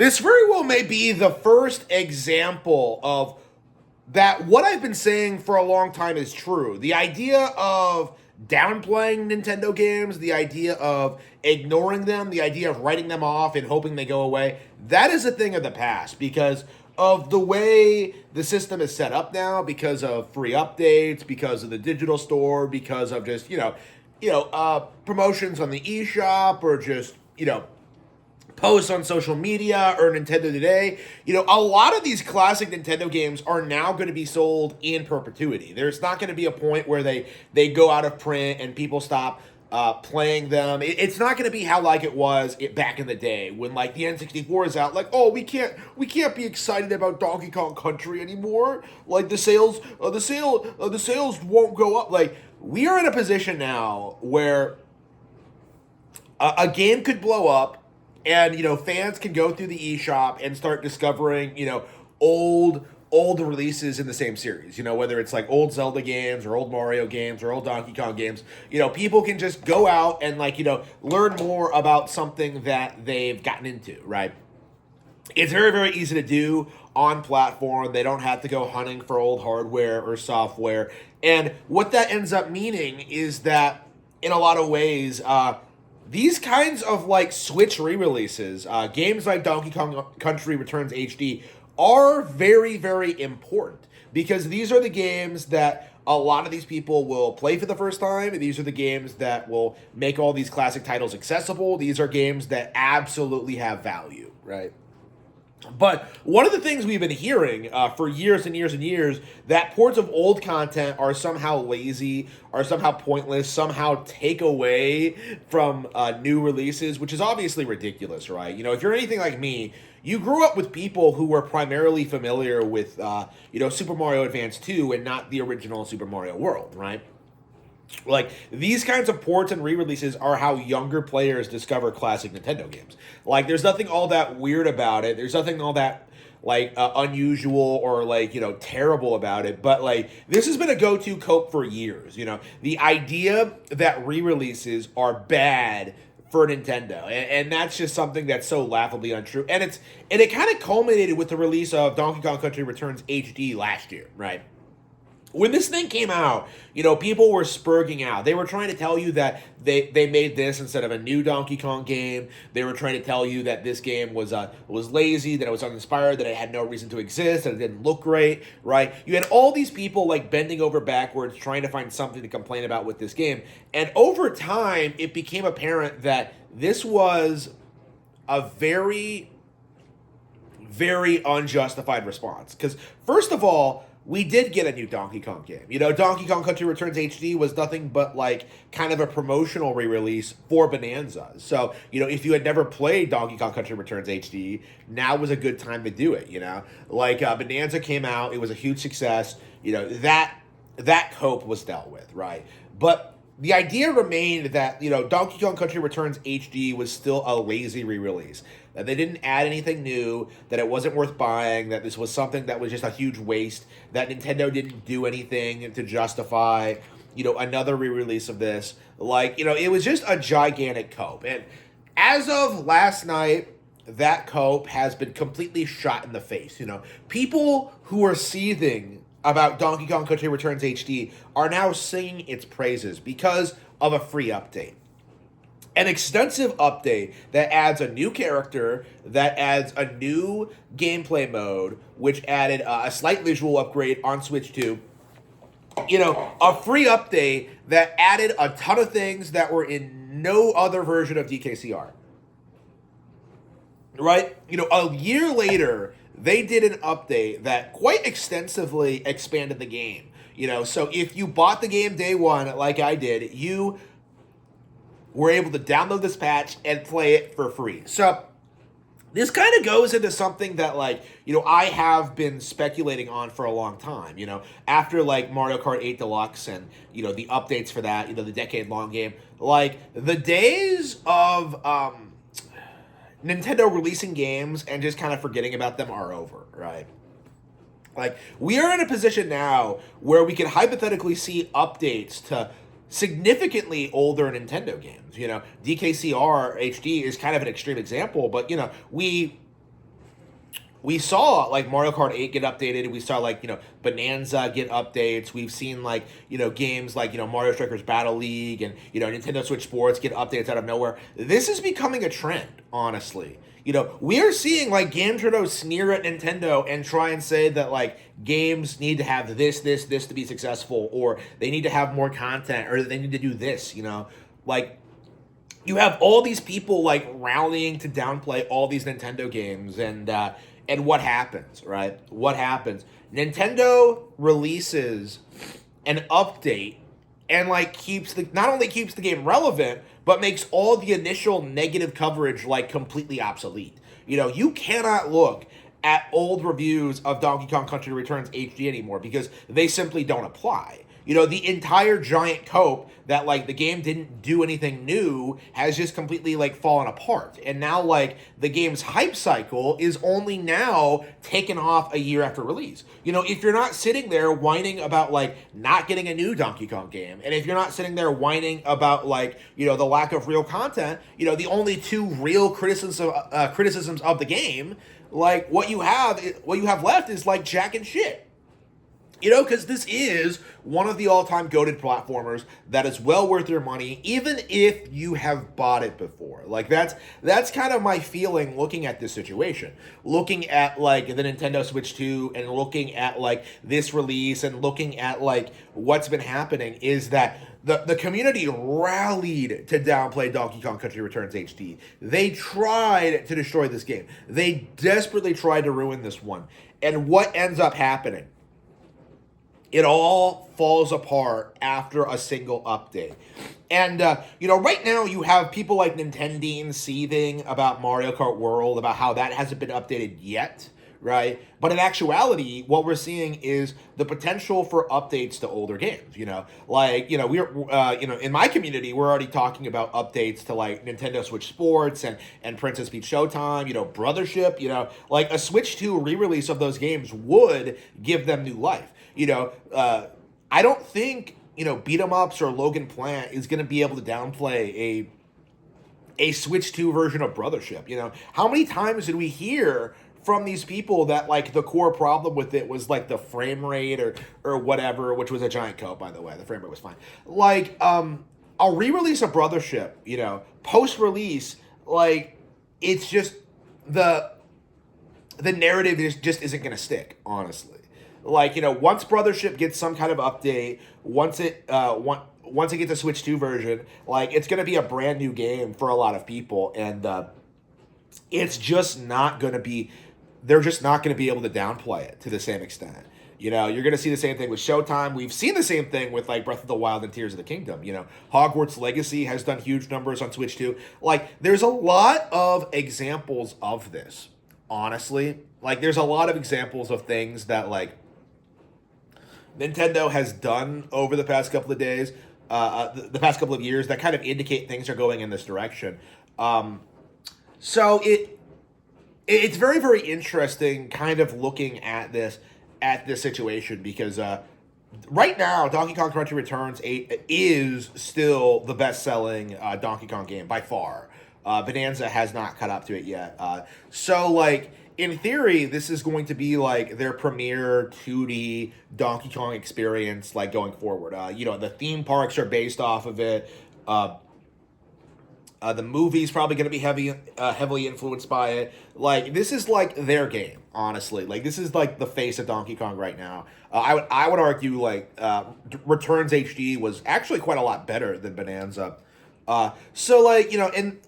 This very well may be the first example of that what I've been saying for a long time is true. The idea of downplaying Nintendo games, the idea of ignoring them, the idea of writing them off and hoping they go away, that is a thing of the past because of the way the system is set up now, because of free updates, because of the digital store, because of just, promotions on the eShop or just, posts on social media or Nintendo Today. A lot of these classic Nintendo games are now going to be sold in perpetuity. There's not going to be a point where they go out of print and people stop playing them. It's not going to be how like it was back in the day when like the N64 is out. Like, oh, we can't be excited about Donkey Kong Country anymore. Like the sales won't go up. Like we are in a position now where a game could blow up. And, fans can go through the eShop and start discovering, old releases in the same series. Whether it's like old Zelda games or old Mario games or old Donkey Kong games. People can just go out and learn more about something that they've gotten into, right? It's very, very easy to do on platform. They don't have to go hunting for old hardware or software. And what that ends up meaning is that in a lot of ways, these kinds of Switch re-releases, games like Donkey Kong Country Returns HD, are very, very important because these are the games that a lot of these people will play for the first time. These are the games that will make all these classic titles accessible. These are games that absolutely have value, right? But one of the things we've been hearing for years and years and years, that ports of old content are somehow lazy, are somehow pointless, somehow take away from new releases, which is obviously ridiculous, right? If you're anything like me, you grew up with people who were primarily familiar with, Super Mario Advance 2 and not the original Super Mario World, right? Like, these kinds of ports and re-releases are how younger players discover classic Nintendo games. Like, there's nothing all that weird about it. There's nothing all that, unusual or, terrible about it. But, this has been a go-to cope for years, The idea that re-releases are bad for Nintendo. And that's just something that's so laughably untrue. And it kind of culminated with the release of Donkey Kong Country Returns HD last year, right? When this thing came out, people were spurging out. They were trying to tell you that they made this instead of a new Donkey Kong game. They were trying to tell you that this game was lazy, that it was uninspired, that it had no reason to exist, that it didn't look great, right? You had all these people bending over backwards trying to find something to complain about with this game. And over time, it became apparent that this was a very, very unjustified response. Because first of all, we did get a new Donkey Kong game. Donkey Kong Country Returns HD was nothing but kind of a promotional re-release for Bonanza. So, if you had never played Donkey Kong Country Returns HD, now was a good time to do it, Bonanza came out, it was a huge success, that cope was dealt with, right? But the idea remained that, Donkey Kong Country Returns HD was still a lazy re-release. That they didn't add anything new, that it wasn't worth buying, that this was something that was just a huge waste, that Nintendo didn't do anything to justify, another re-release of this. It was just a gigantic cope. And as of last night, that cope has been completely shot in the face. People who are seething about Donkey Kong Country Returns HD are now singing its praises because of a free update. An extensive update that adds a new character, that adds a new gameplay mode, which added a slight visual upgrade on Switch 2. A free update that added a ton of things that were in no other version of DKCR. Right? A year later, they did an update that quite extensively expanded the game. So if you bought the game day one, like I did, you were able to download this patch and play it for free. So this kind of goes into something that I have been speculating on for a long time, after Mario Kart 8 Deluxe and, the updates for that, the decade-long game. The days of Nintendo releasing games and just kind of forgetting about them are over, right? We are in a position now where we can hypothetically see updates to significantly older Nintendo games. DKCR HD is kind of an extreme example, but, we we saw like Mario Kart 8 get updated. We saw like, Bonanza get updates. We've seen like, games like, Mario Strikers Battle League and, Nintendo Switch Sports get updates out of nowhere. This is becoming a trend, honestly. We are seeing like game journals sneer at Nintendo and try and say that like games need to have this to be successful, or they need to have more content, or they need to do this, like you have all these people like rallying to downplay all these Nintendo games, and what happens, right? What happens? Nintendo releases an update and like not only keeps the game relevant, but makes all the initial negative coverage like completely obsolete. You cannot look at old reviews of Donkey Kong Country Returns HD anymore because they simply don't apply. The entire giant cope that like the game didn't do anything new has just completely like fallen apart. And now like the game's hype cycle is only now taken off a year after release. If you're not sitting there whining about like not getting a new Donkey Kong game, and if you're not sitting there whining about like, the lack of real content, the only two real criticisms of the game, like what you have left is like jack and shit. Because this is one of the all-time goated platformers that is well worth your money, even if you have bought it before. Like, that's kind of my feeling looking at this situation. Looking at, like, the Nintendo Switch 2 and looking at, like, this release and looking at, like, what's been happening is that the community rallied to downplay Donkey Kong Country Returns HD. They tried to destroy this game. They desperately tried to ruin this one. And what ends up happening? It all falls apart after a single update. And, right now you have people like Nintendo seething about Mario Kart World, about how that hasn't been updated yet, right? But in actuality, what we're seeing is the potential for updates to older games, we're, in my community, we're already talking about updates to, like, Nintendo Switch Sports and Princess Peach Showtime, Brothership, like a Switch 2 re-release of those games would give them new life. I don't think, Beat 'em Ups or Logan Plant is going to be able to downplay a Switch 2 version of Brothership. How many times did we hear from these people that, like, the core problem with it was, like, the frame rate or whatever, which was a giant cope, by the way. The frame rate was fine. Like, a re-release of Brothership, post-release, like, it's just the narrative just isn't going to stick, honestly. Like, once Brothership gets some kind of update, once it gets a Switch 2 version, like, it's going to be a brand new game for a lot of people, and it's just not going to be, they're just not going to be able to downplay it to the same extent. You're going to see the same thing with Showtime. We've seen the same thing with, like, Breath of the Wild and Tears of the Kingdom. Hogwarts Legacy has done huge numbers on Switch 2. Like, there's a lot of examples of this, honestly. Like, there's a lot of examples of things that, like, Nintendo has done over the past couple of days, the past couple of years, that kind of indicate things are going in this direction. So it's very, very interesting kind of looking at this situation because right now Donkey Kong Country Returns 8 is still the best-selling Donkey Kong game by far. Bonanza has not caught up to it yet. So, like, in theory, this is going to be, like, their premier 2D Donkey Kong experience, like, going forward. The theme parks are based off of it. The movie's probably going to be heavily influenced by it. Like, this is, like, their game, honestly. Like, this is, like, the face of Donkey Kong right now. I would argue, like, Returns HD was actually quite a lot better than Bonanza. So, like, and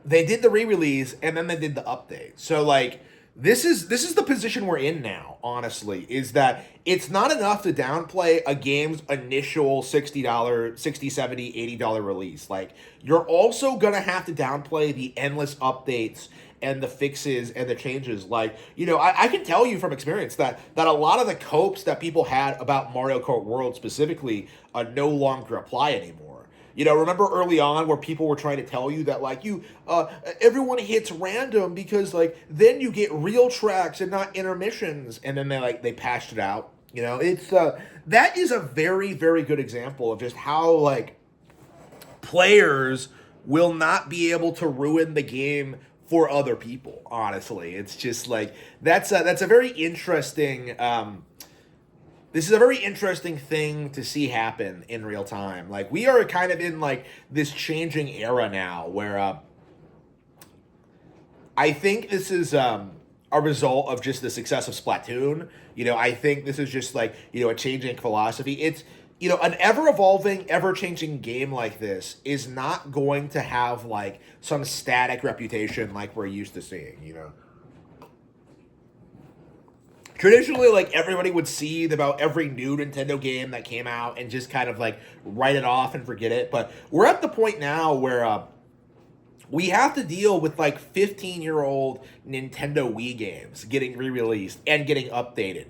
they did the re-release, and then they did the update. So, like, this is the position we're in now, honestly, is that it's not enough to downplay a game's initial $60, $60, $70, $80 release. Like, you're also going to have to downplay the endless updates and the fixes and the changes. Like, I can tell you from experience that a lot of the copes that people had about Mario Kart World specifically no longer apply anymore. Remember early on where people were trying to tell you that, like, everyone hits random because, like, then you get real tracks and not intermissions, and then they patched it out. It's that is a very, very good example of just how, like, players will not be able to ruin the game for other people. Honestly, it's just like that's a very interesting. This is a very interesting thing to see happen in real time. Like we are kind of in like this changing era now, where I think this is a result of just the success of Splatoon. I think this is just like a changing philosophy. It's an ever evolving, ever changing game like this is not going to have like some static reputation like we're used to seeing. Traditionally, like everybody would seethe about every new Nintendo game that came out and just kind of like write it off and forget it. But we're at the point now where we have to deal with like 15-year-old Nintendo Wii games getting re-released and getting updated.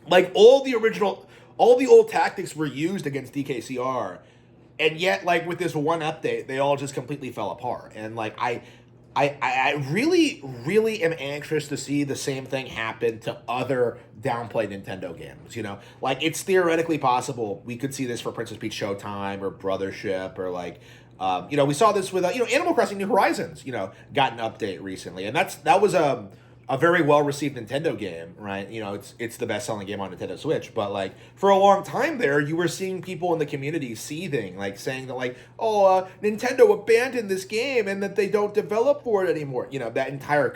Like all the old tactics were used against DKCR, and yet like with this one update, they all just completely fell apart. And like I really, really am anxious to see the same thing happen to other downplayed Nintendo games. Like it's theoretically possible we could see this for Princess Peach Showtime or Brothership or like, we saw this with Animal Crossing New Horizons. Got an update recently, and that was a very well received Nintendo game, right? It's the best selling game on Nintendo Switch. But like for a long time there, you were seeing people in the community seething, like saying that like, oh, Nintendo abandoned this game and that they don't develop for it anymore. That entire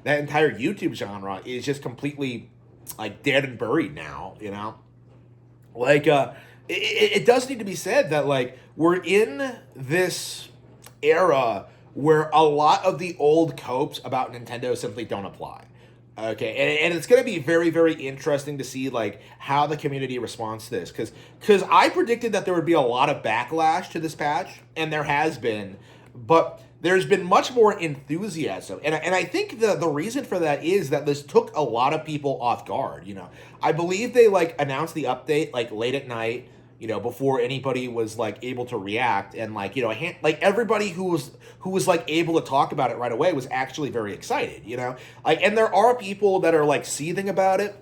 that entire YouTube genre is just completely like dead and buried now. Like it does need to be said that like we're in this era where a lot of the old copes about Nintendo simply don't apply. Okay, and it's going to be very, very interesting to see like how the community responds to this, because I predicted that there would be a lot of backlash to this patch, and there has been, but there's been much more enthusiasm, and I think the reason for that is that this took a lot of people off guard. I believe they like announced the update like late at night, before anybody was like able to react, and like like everybody who was like able to talk about it right away was actually very excited. Like, and there are people that are like seething about it,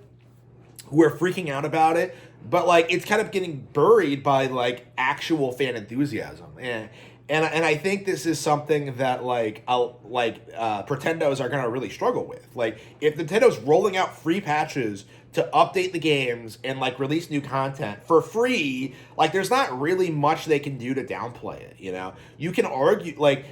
who are freaking out about it, but like it's kind of getting buried by like actual fan enthusiasm, and I think this is something that Pretendos are gonna really struggle with. Like if Nintendo's rolling out free patches to update the games and like release new content for free, like there's not really much they can do to downplay it. You can argue like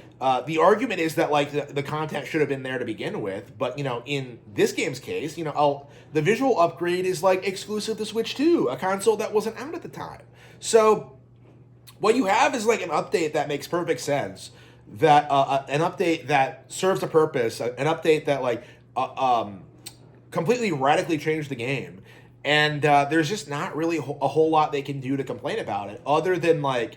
the argument is that like the content should have been there to begin with, but in this game's case, the visual upgrade is like exclusive to Switch 2, a console that wasn't out at the time. So what you have is like an update that makes perfect sense, that an update that serves a purpose, an update that like completely radically changed the game, and there's just not really a whole lot they can do to complain about it, other than like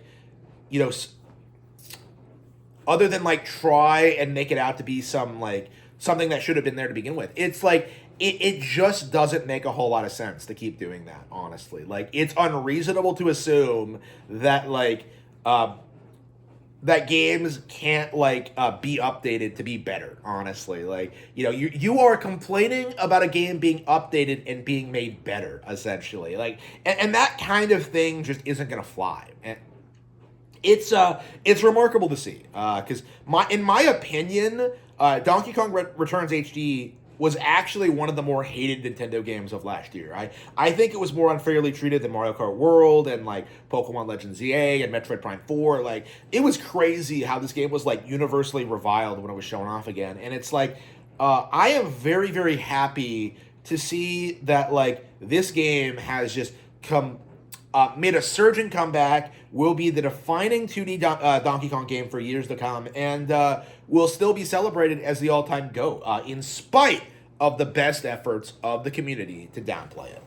try and make it out to be something that should have been there to begin with. It's like it just doesn't make a whole lot of sense to keep doing that, honestly. Like it's unreasonable to assume that like that games can't be updated to be better, honestly. Like you are complaining about a game being updated and being made better, essentially. Like and that kind of thing just isn't gonna fly. And it's remarkable to see, because in my opinion, Donkey Kong Returns HD was actually one of the more hated Nintendo games of last year. I think it was more unfairly treated than Mario Kart World and like Pokemon Legends ZA and Metroid Prime 4. Like it was crazy how this game was like universally reviled when it was shown off again. And it's like I am very, very happy to see that like this game has just made a surging comeback, will be the defining 2D Donkey Kong game for years to come, and will still be celebrated as the all-time GOAT, in spite of the best efforts of the community to downplay it.